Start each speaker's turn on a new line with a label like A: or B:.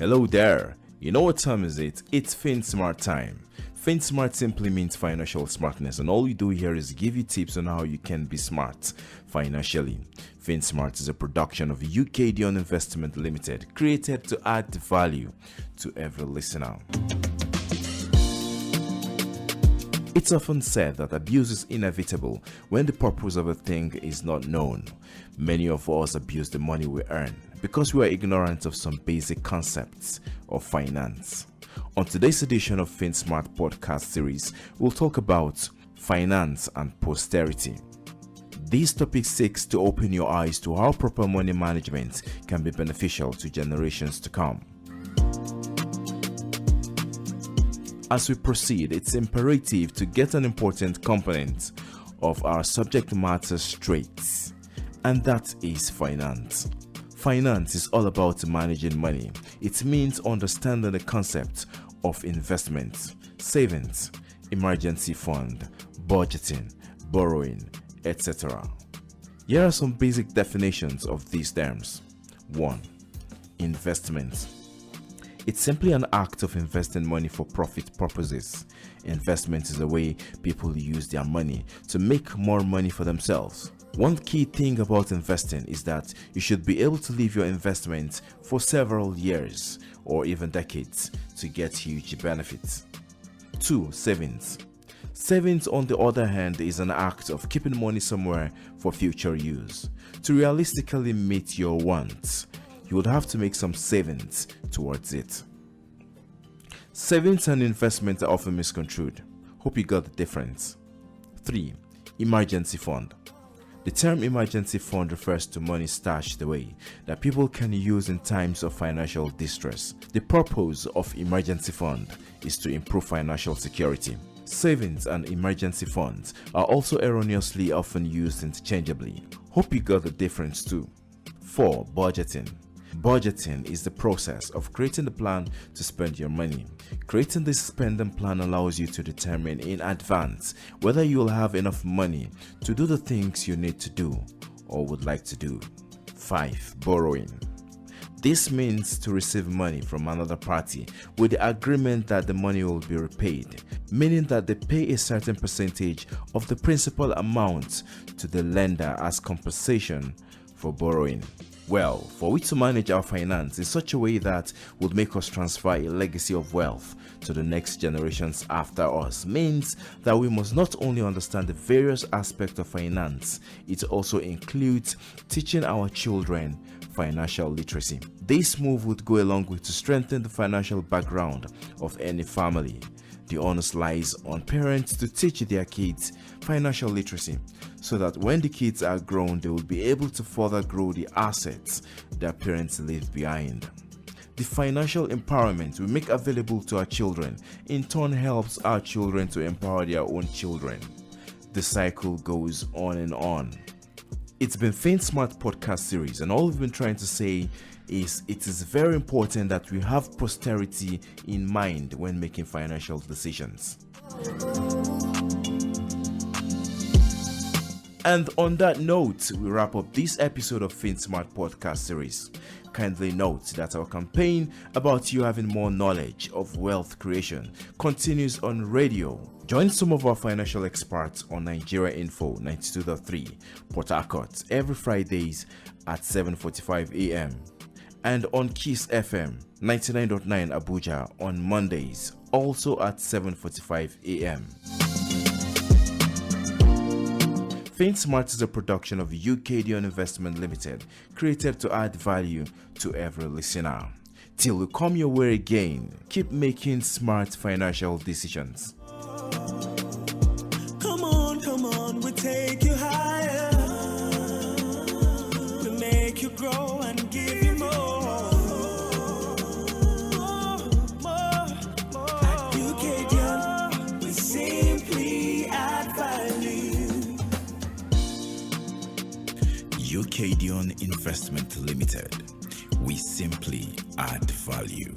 A: Hello there. You know what time is it? It's FinSmart time. FinSmart simply means financial smartness, and all we do here is give you tips on how you can be smart financially. FinSmart is a production of UK-DION Investment Limited, created to add value to every listener. It's often said that abuse is inevitable when the purpose of a thing is not known. Many of us abuse the money we earn because we are ignorant of some basic concepts of finance. On today's edition of FinSmart podcast series, we'll talk about finance and posterity. This topic seeks to open your eyes to how proper money management can be beneficial to generations to come. As we proceed, it's imperative to get an important component of our subject matter straight, and that is finance. Finance is all about managing money. It means understanding the concept of investment, savings, emergency fund, budgeting, borrowing, etc. Here are some basic definitions of these terms. 1. Investment. It's simply an act of investing money for profit purposes. Investment is a way people use their money to make more money for themselves. One key thing about investing is that you should be able to leave your investment for several years or even decades to get huge benefits. 2. Savings. Savings, on the other hand, is an act of keeping money somewhere for future use. To realistically meet your wants, you would have to make some savings towards it. Savings and investment are often misconstrued. Hope you got the difference. 3. Emergency fund. The term emergency fund refers to money stashed away that people can use in times of financial distress. The purpose of emergency fund is to improve financial security. Savings and emergency funds are also erroneously often used interchangeably. Hope you got the difference too. 4. Budgeting. Budgeting is the process of creating a plan to spend your money. Creating this spending plan allows you to determine in advance whether you will have enough money to do the things you need to do or would like to do. 5. Borrowing. This means to receive money from another party with the agreement that the money will be repaid, meaning that they pay a certain percentage of the principal amount to the lender as compensation for borrowing. Well, for we to manage our finance in such a way that would make us transfer a legacy of wealth to the next generations after us means that we must not only understand the various aspects of finance, it also includes teaching our children financial literacy. This move would go a long way to strengthen the financial background of any family. The onus lies on parents to teach their kids financial literacy so that when the kids are grown, they will be able to further grow the assets their parents leave behind. The financial empowerment we make available to our children in turn helps our children to empower their own children. The cycle goes on and on. It's been FinSmart podcast series, and all we've been trying to say is it is very important that we have posterity in mind when making financial decisions. And on that note, we wrap up this episode of FinSmart podcast series. Kindly note that our campaign about you having more knowledge of wealth creation continues on radio. Join some of our financial experts on Nigeria Info 92.3 Port Harcourt every Fridays at 7:45 a.m. and on Kiss FM 99.9 Abuja on Mondays, also at 7:45 a.m. FinSmart is a production of UK-DION Investment Limited, created to add value to every listener. Till we come your way again, keep making smart financial decisions.
B: Come on, we take you higher. We make you grow and give you more. At UK-DION, we simply add value.
A: UK-DION Investment Limited. We simply add value.